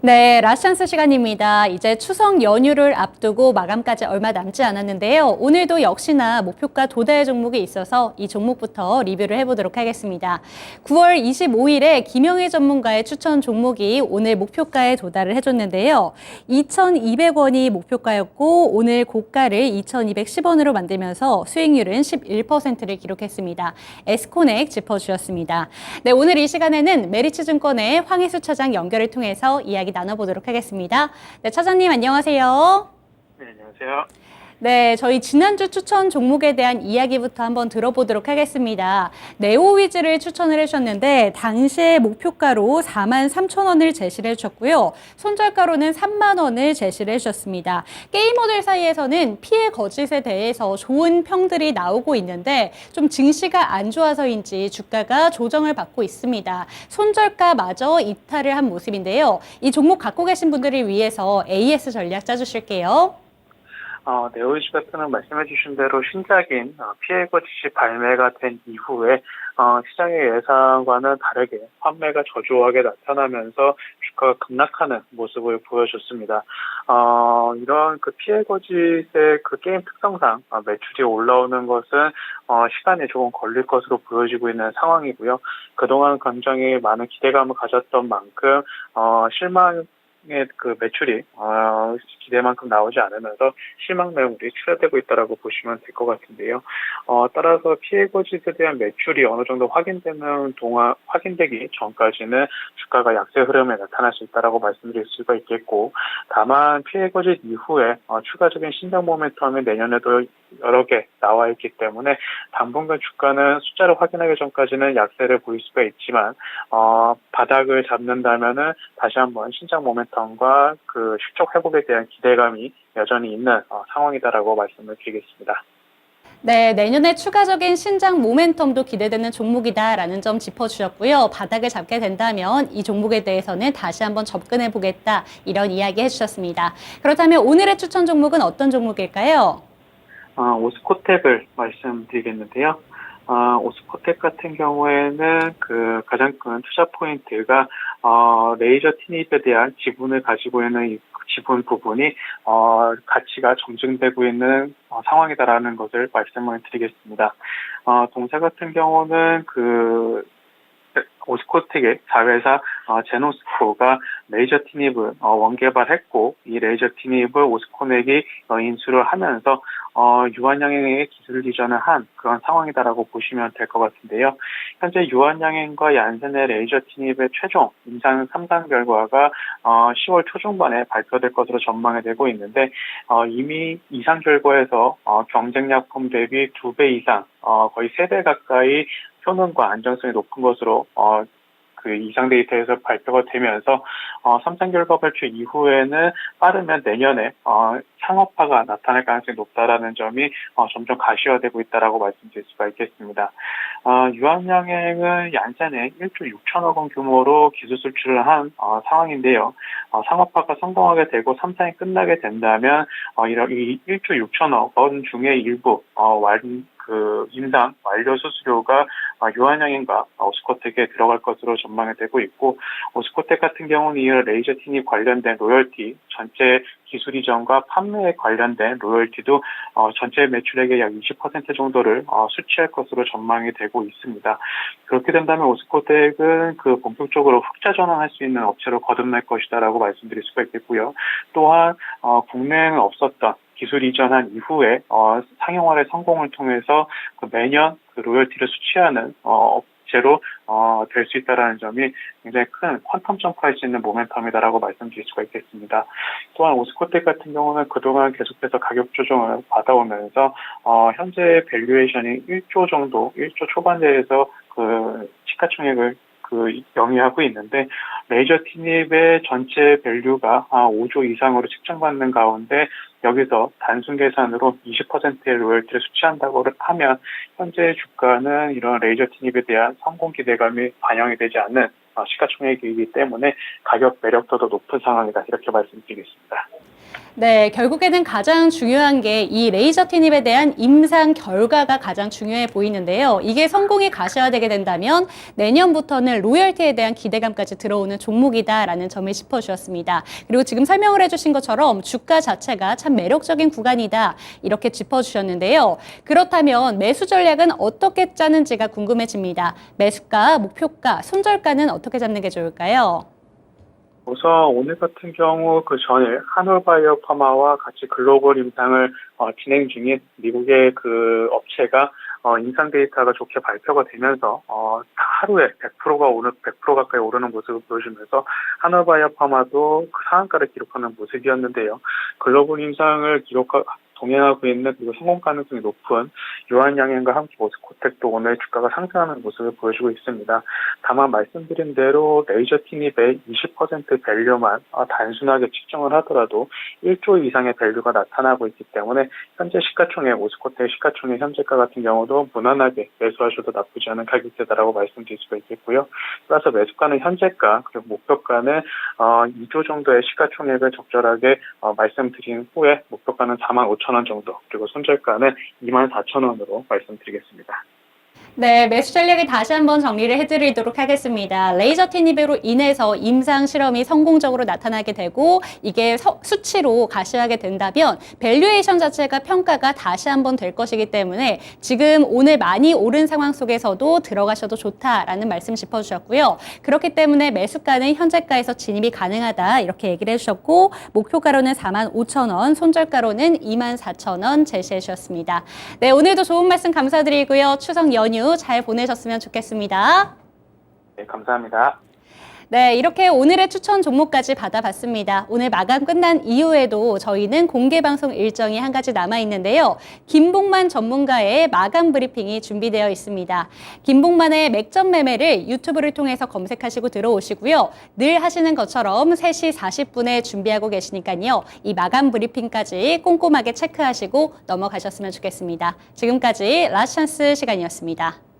네, 라스찬스 시간입니다. 이제 추석 연휴를 앞두고 마감까지 얼마 남지 않았는데요. 오늘도 역시나 목표가 도달 종목이 있어서 이 종목부터 리뷰를 해보도록 하겠습니다. 9월 25일에 김영애 전문가의 추천 종목이 오늘 목표가에 도달을 해줬는데요. 2,200원이 목표가였고 오늘 고가를 2,210원으로 만들면서 수익률은 11%를 기록했습니다. 에스코넥 짚어주셨습니다. 네, 오늘 이 시간에는 메리츠증권의 황혜수 차장 연결을 통해서 이야기 나눠보도록 하겠습니다. 네, 차장님 안녕하세요. 네, 안녕하세요. 네, 저희 지난주 추천 종목에 대한 이야기부터 한번 들어보도록 하겠습니다. 네오위즈를 추천을 해주셨는데 당시에 목표가로 43,000원을 제시를 해주셨고요. 손절가로는 3만원을 제시를 해주셨습니다. 게이머들 사이에서는 피해 거짓에 대해서 좋은 평들이 나오고 있는데 좀 증시가 안 좋아서인지 주가가 조정을 받고 있습니다. 손절가마저 이탈을 한 모습인데요. 이 종목 갖고 계신 분들을 위해서 AS 전략 짜주실게요. 네오이즈 같은 말씀해 주신 대로 신작인 피해거 지시 발매가 된 이후에 시장의 예상과는 다르게 판매가 저조하게 나타나면서 주가가 급락하는 모습을 보여줬습니다. 이런 그 피해 거짓의 그 게임 특성상 매출이 올라오는 것은 시간이 조금 걸릴 것으로 보여지고 있는 상황이고요. 그동안 굉장히 많은 기대감을 가졌던 만큼 실망 그 매출이 기대만큼 나오지 않으면서 실망 매물이 추가되고 있다라고 보시면 될 것 같은데요. 따라서 피해 거짓에 대한 매출이 어느 정도 확인되기 전까지는 주가가 약세 흐름에 나타날 수 있다라고 말씀드릴 수가 있겠고, 다만 피해 거짓 이후에 추가적인 신장 모멘텀이 내년에도 여러 개 나와 있기 때문에 당분간 주가는 숫자를 확인하기 전까지는 약세를 보일 수가 있지만 바닥을 잡는다면은 다시 한번 신장 모멘텀과 그 실적 회복에 대한 기대감이 여전히 있는 상황이다라고 말씀을 드리겠습니다. 네, 내년에 추가적인 신장 모멘텀도 기대되는 종목이다라는 점 짚어주셨고요. 바닥을 잡게 된다면 이 종목에 대해서는 다시 한번 접근해 보겠다 이런 이야기 해주셨습니다. 그렇다면 오늘의 추천 종목은 어떤 종목일까요? 오스코텍을 말씀드리겠는데요. 오스코텍 같은 경우에는 그 가장 큰 투자 포인트가 레이저 티닙에 대한 지분을 가지고 있는 이 지분 부분이 가치가 정증되고 있는 상황이다라는 것을 말씀을 드리겠습니다. 동사 같은 경우는 그 오스코텍의 자회사 제노스코가 레이저 티닙을 원개발했고, 이 레이저 티닙을 오스코텍이 인수를 하면서 유한양행의 기술 이전을 한 그런 상황이다라고 보시면 될 것 같은데요. 현재 유한양행과 얀센의 레이저 티닙의 최종 임상 3단 결과가 10월 초중반에 발표될 것으로 전망이 되고 있는데, 이미 이상 결과에서 경쟁약품 대비 2배 이상, 거의 3배 가까이 효능과 안정성이 높은 것으로 그 이상 데이터에서 발표가 되면서 3차 결과 발표 이후에는 빠르면 내년에 상업화가 나타날 가능성이 높다라는 점이 점점 가시화되고 있다라고 말씀드릴 수가 있겠습니다. 유한양행은 얀센에 1조 6천억 원 규모로 기술 수출을 한 상황인데요. 상업화가 성공하게 되고 3차이 끝나게 된다면 이 1조 6천억 원 중에 일부 임상 완료 수수료가 유한양행과 오스코텍에 들어갈 것으로 전망이 되고 있고, 오스코텍 같은 경우는 이 레이저 티닙 관련된 로열티, 전체 기술 이전과 판매에 관련된 로열티도 전체 매출액의 약 20% 정도를 수취할 것으로 전망이 되고 있습니다. 그렇게 된다면 오스코텍은 그 본격적으로 흑자 전환할 수 있는 업체로 거듭날 것이다라고 말씀드릴 수가 있겠고요. 또한 국내에는 없었던 기술 이전한 이후에 상용화의 성공을 통해서 매년 그 로열티를 수취하는 업체로 될 수 있다는 점이 굉장히 큰 퀀텀 점프할 수 있는 모멘텀이다라고 말씀드릴 수가 있겠습니다. 또한 오스코텍 같은 경우는 그동안 계속해서 가격 조정을 받아오면서 현재 밸류에이션이 1조 정도, 1조 초반대에서 그 시가총액을 영위하고 있는데, 레이저 티닙의 전체 밸류가 5조 이상으로 측정받는 가운데 여기서 단순 계산으로 20%의 로열티를 수취한다고 하면 현재 주가는 이런 레이저 티닙에 대한 성공 기대감이 반영이 되지 않는 시가총액이기 때문에 가격 매력도도 높은 상황이다, 이렇게 말씀드리겠습니다. 네, 결국에는 가장 중요한 게 이 레이저 티닙에 대한 임상 결과가 가장 중요해 보이는데요. 이게 성공이 가시화되게 된다면 내년부터는 로열티에 대한 기대감까지 들어오는 종목이다라는 점을 짚어주셨습니다. 그리고 지금 설명을 해주신 것처럼 주가 자체가 참 매력적인 구간이다 이렇게 짚어주셨는데요. 그렇다면 매수 전략은 어떻게 짜는지가 궁금해집니다. 매수가, 목표가, 손절가는 어떻게 잡는 게 좋을까요? 우선 오늘 같은 경우 그 전일 한올바이오 파마와 같이 글로벌 임상을 진행 중인 미국의 그 업체가 임상 데이터가 좋게 발표가 되면서 하루에 100% 가까이 오르는 모습을 보여주면서 한올바이오 파마도 그 상한가를 기록하는 모습이었는데요. 글로벌 임상을 동행하고 있는 그리고 성공 가능성이 높은 유한양행과 함께 오스코텍도 오늘 주가가 상승하는 모습을 보여주고 있습니다. 다만 말씀드린 대로 레이저 티닙의 20% 밸류만 단순하게 측정을 하더라도 1조 이상의 밸류가 나타나고 있기 때문에 현재 시가총액, 오스코텍 시가총액 현재가 같은 경우도 무난하게 매수하셔도 나쁘지 않은 가격대다라고 말씀드릴 수가 있겠고요. 따라서 매수가는 현재가, 그리고 목표가는 2조 정도의 시가총액을 적절하게 말씀드린 후에 목표가는 45,000원 정도, 그리고 손절가는 24,000원으로 말씀드리겠습니다. 네, 매수 전략을 다시 한번 정리를 해드리도록 하겠습니다. 레이저 티닙으로 인해서 임상 실험이 성공적으로 나타나게 되고 이게 수치로 가시하게 된다면 밸류에이션 자체가 평가가 다시 한번 될 것이기 때문에 지금 오늘 많이 오른 상황 속에서도 들어가셔도 좋다라는 말씀 짚어주셨고요. 그렇기 때문에 매수가는 현재가에서 진입이 가능하다 이렇게 얘기를 해주셨고 목표가로는 45,000원, 손절가로는 24,000원 제시해 주셨습니다. 네, 오늘도 좋은 말씀 감사드리고요. 추석 연휴 잘 보내셨으면 좋겠습니다. 네, 감사합니다. 네, 이렇게 오늘의 추천 종목까지 받아봤습니다. 오늘 마감 끝난 이후에도 저희는 공개 방송 일정이 한 가지 남아 있는데요. 김봉만 전문가의 마감 브리핑이 준비되어 있습니다. 김봉만의 맥점 매매를 유튜브를 통해서 검색하시고 들어오시고요. 늘 하시는 것처럼 3시 40분에 준비하고 계시니까요. 이 마감 브리핑까지 꼼꼼하게 체크하시고 넘어가셨으면 좋겠습니다. 지금까지 라스찬스 시간이었습니다.